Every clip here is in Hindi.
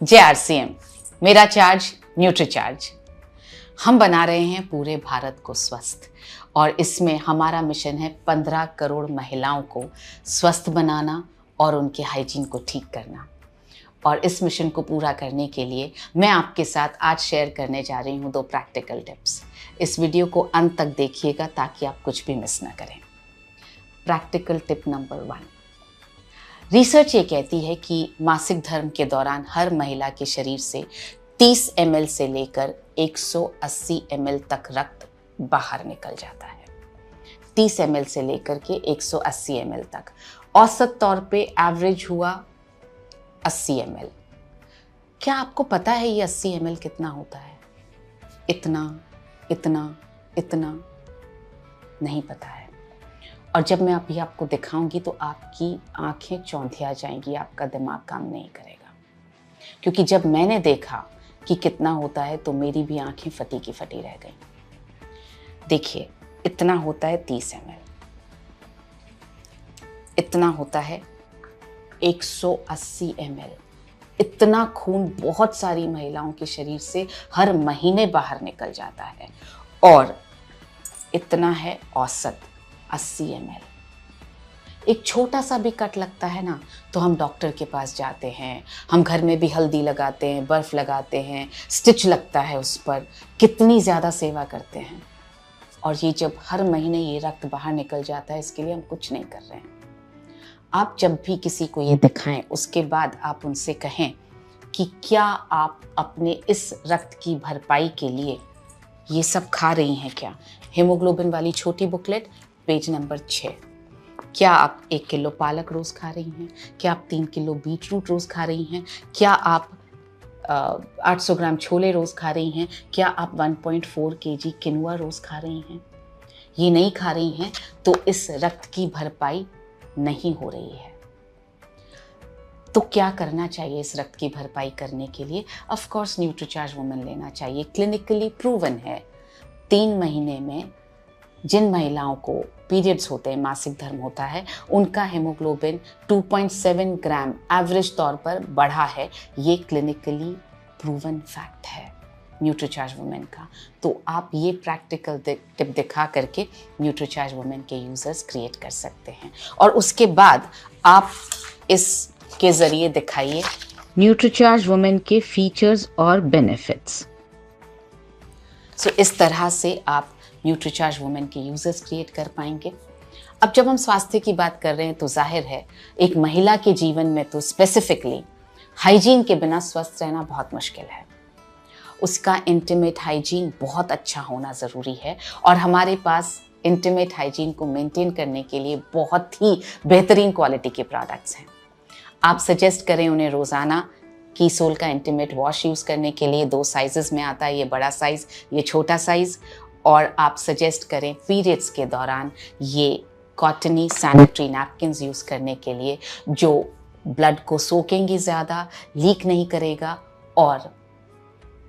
जय आरसीएम। मेरा चार्ज न्यूट्रीचार्ज। हम बना रहे हैं पूरे भारत को स्वस्थ और इसमें हमारा मिशन है 15 करोड़ महिलाओं को स्वस्थ बनाना और उनके हाइजीन को ठीक करना। और इस मिशन को पूरा करने के लिए मैं आपके साथ आज शेयर करने जा रही हूँ 2 प्रैक्टिकल टिप्स। इस वीडियो को अंत तक देखिएगा ताकि आप कुछ भी मिस ना करें। Practical tip number 1। रिसर्च ये कहती है कि मासिक धर्म के दौरान हर महिला के शरीर से 30 ml से लेकर 180 ml तक रक्त बाहर निकल जाता है। 30 ml से लेकर के 180 ml तक। औसत तौर पे एवरेज हुआ 80 ml। क्या आपको पता है ये 80 ml कितना होता है? इतना इतना इतना नहीं पता है। और जब मैं अभी आपको दिखाऊंगी तो आपकी आंखें चौंधिया जाएंगी, आपका दिमाग काम नहीं करेगा। क्योंकि जब मैंने देखा कि कितना होता है तो मेरी भी आंखें फटी की फटी रह गई। देखिए, इतना होता है 30 ml, इतना होता है 180 ml। इतना खून बहुत सारी महिलाओं के शरीर से हर महीने बाहर निकल जाता है। और इतना है औसत 80 ml। एक छोटा सा भी कट लगता है ना तो हम डॉक्टर के पास जाते हैं, हम घर में भी हल्दी लगाते हैं, बर्फ लगाते हैं, स्टिच लगता है उस पर, कितनी ज़्यादा सेवा करते हैं। और ये जब हर महीने ये रक्त बाहर निकल जाता है, इसके लिए हम कुछ नहीं कर रहे हैं। आप जब भी किसी को ये दिखाएं उसके बाद आप उनसे कहें कि क्या आप अपने इस रक्त की भरपाई के लिए ये सब खा रही हैं क्या? हीमोग्लोबिन वाली छोटी बुकलेट पेज नंबर 6। क्या आप 1 किलो पालक रोज़ खा रही हैं? क्या आप 3 किलो बीट रूट रोज़ खा रही हैं? क्या आप 800 ग्राम छोले रोज़ खा रही हैं? क्या आप 1.4 kg किनुआ रोज़ खा रही हैं? ये नहीं खा रही हैं तो इस रक्त की भरपाई नहीं हो रही है। तो क्या करना चाहिए इस रक्त की भरपाई करने के लिए? ऑफ कोर्स न्यूट्रीचार्ज वुमेन लेना चाहिए। क्लिनिकली प्रूवन है 3 महीने में जिन महिलाओं को पीरियड्स होते हैं, मासिक धर्म होता है, उनका हेमोग्लोबिन 2.7 ग्राम एवरेज तौर पर बढ़ा है। ये क्लिनिकली प्रूवन फैक्ट है न्यूट्रीचार्ज वुमेन का। तो आप ये प्रैक्टिकल टिप दिखा करके न्यूट्रीचार्ज वुमेन के यूजर्स क्रिएट कर सकते हैं। और उसके बाद आप इसके ज़रिए दिखाइए न्यूट्रीचार्ज वुमेन के फीचर्स और बेनिफिट्स। इस तरह से आप न्यूट्रीचार्ज वुमेन के यूजर्स क्रिएट कर पाएंगे। अब जब हम स्वास्थ्य की बात कर रहे हैं तो जाहिर है एक महिला के जीवन में तो स्पेसिफिकली हाइजीन के बिना स्वस्थ रहना बहुत मुश्किल है। उसका इंटीमेट हाइजीन बहुत अच्छा होना ज़रूरी है और हमारे पास इंटीमेट हाइजीन को मेंटेन करने के लिए बहुत ही बेहतरीन क्वालिटी के प्रोडक्ट्स हैं। आप सजेस्ट करें उन्हें रोज़ाना कीसोल का इंटीमेट वॉश यूज़ करने के लिए। 2 साइजेस में आता है, ये बड़ा साइज़, ये छोटा साइज़। और आप सजेस्ट करें पीरियड्स के दौरान ये कॉटनी सैनिटरी नैपकिन्स यूज़ करने के लिए, जो ब्लड को सोखेंगी ज़्यादा, लीक नहीं करेगा और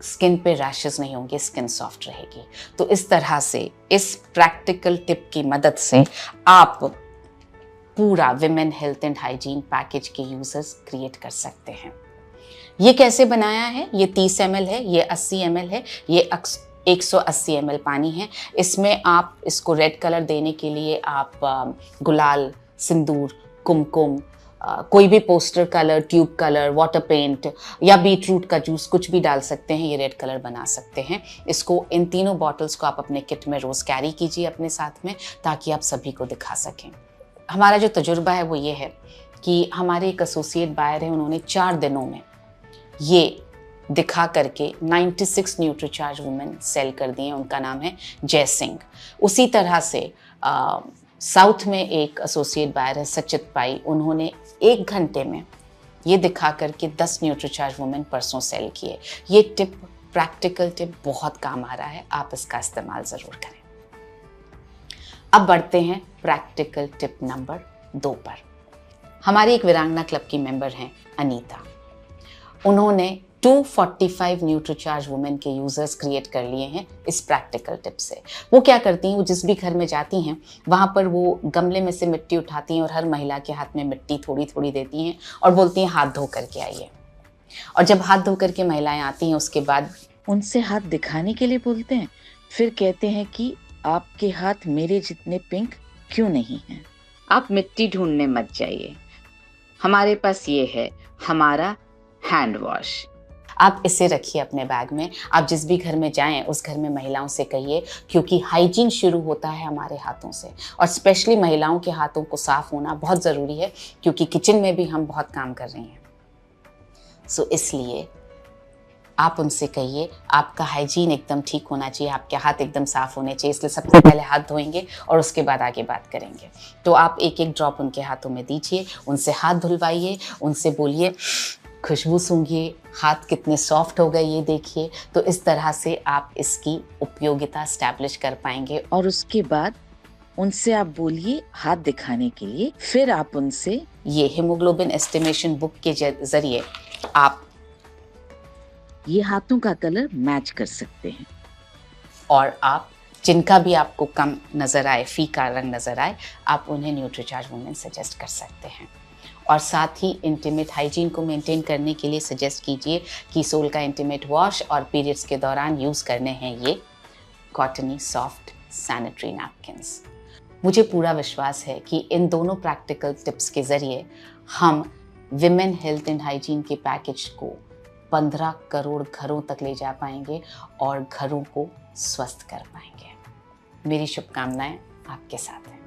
स्किन पे रैशेस नहीं होंगे, स्किन सॉफ्ट रहेगी। तो इस तरह से इस प्रैक्टिकल टिप की मदद से आप पूरा women health and hygiene package के यूजर्स क्रिएट कर सकते हैं। ये कैसे बनाया है? ये 30 ml है, ये 80 ml है, ये 180 ml पानी है। इसमें आप इसको रेड कलर देने के लिए आप गुलाल, सिंदूर, कुमकुम, कोई भी poster colour, tube colour, water paint या बीट रूट का जूस कुछ भी डाल सकते हैं। ये रेड कलर बना सकते हैं। इसको इन तीनों बॉटल्स को आप अपने किट में रोज़ कैरी कीजिए अपने साथ में, ताकि आप सभी को दिखा सकें। हमारा जो तजुर्बा है वो ये है कि हमारे एक एसोसिएट बायर हैं, उन्होंने 4 दिनों में ये दिखा करके 96 न्यूट्रीचार्ज वुमेन सेल कर दिए। उनका नाम है जय सिंह। उसी तरह से साउथ में एक एसोसिएट बायर है सचित पाई, उन्होंने 1 घंटे में ये दिखा करके 10 न्यूट्रीचार्ज वुमेन परसों सेल किए। ये टिप, प्रैक्टिकल टिप बहुत काम आ रहा है, आप इसका इस्तेमाल ज़रूर करें। अब बढ़ते हैं प्रैक्टिकल टिप नंबर 2 पर। हमारी एक वीरांगना क्लब की मेंबर हैं अनीता। उन्होंने 245 न्यूट्रीचार्ज वुमेन के यूजर्स क्रिएट कर लिए हैं इस प्रैक्टिकल टिप से। वो क्या करती हैं, वो जिस भी घर में जाती हैं वहाँ पर वो गमले में से मिट्टी उठाती हैं और हर महिला के हाथ में मिट्टी थोड़ी थोड़ी देती हैं और बोलती हैं हाथ धो करके आइए। और जब हाथ धो करके महिलाएं आती हैं उसके बाद उनसे हाथ दिखाने के लिए बोलते हैं, फिर कहते हैं कि आपके हाथ मेरे जितने पिंक क्यों नहीं हैं। आप मिट्टी ढूंढने मत जाइए, हमारे पास ये है, हमारा हैंड वॉश। आप इसे रखिए अपने बैग में। आप जिस भी घर में जाएं उस घर में महिलाओं से कहिए, क्योंकि हाइजीन शुरू होता है हमारे हाथों से, और स्पेशली महिलाओं के हाथों को साफ होना बहुत ज़रूरी है, क्योंकि किचन में भी हम बहुत काम कर रही हैं। सो इसलिए आप उनसे कहिए आपका हाइजीन एकदम ठीक होना चाहिए, आपके हाथ एकदम साफ होने चाहिए, इसलिए सबसे पहले हाथ धोएंगे और उसके बाद आगे बात करेंगे। तो आप एक एक ड्रॉप उनके हाथों में दीजिए, उनसे हाथ धुलवाइए, उनसे बोलिए खुशबू सूंघिए, हाथ कितने सॉफ्ट हो गए ये देखिए। तो इस तरह से आप इसकी उपयोगिता स्टैब्लिश कर पाएंगे। और उसके बाद उनसे आप बोलिए हाथ दिखाने के लिए, फिर आप उनसे ये हीमोग्लोबिन एस्टिमेशन बुक के जरिए आप ये हाथों का कलर मैच कर सकते हैं। और आप जिनका भी आपको कम नज़र आए, फीका रंग नज़र आए, आप उन्हें न्यूट्रीचार्ज वुमेन सजेस्ट कर सकते हैं। और साथ ही इंटीमेट हाइजीन को मेंटेन करने के लिए सजेस्ट कीजिए कि सोल का इंटीमेट वॉश और पीरियड्स के दौरान यूज़ करने हैं ये कॉटनी सॉफ्ट सैनिटरी नैपकिन्स। मुझे पूरा विश्वास है कि इन दोनों प्रैक्टिकल टिप्स के ज़रिए हम विमेन हेल्थ एंड हाइजीन के पैकेज को 15 करोड़ घरों तक ले जा पाएंगे और घरों को स्वस्थ कर पाएंगे। मेरी शुभकामनाएं आपके साथ हैं।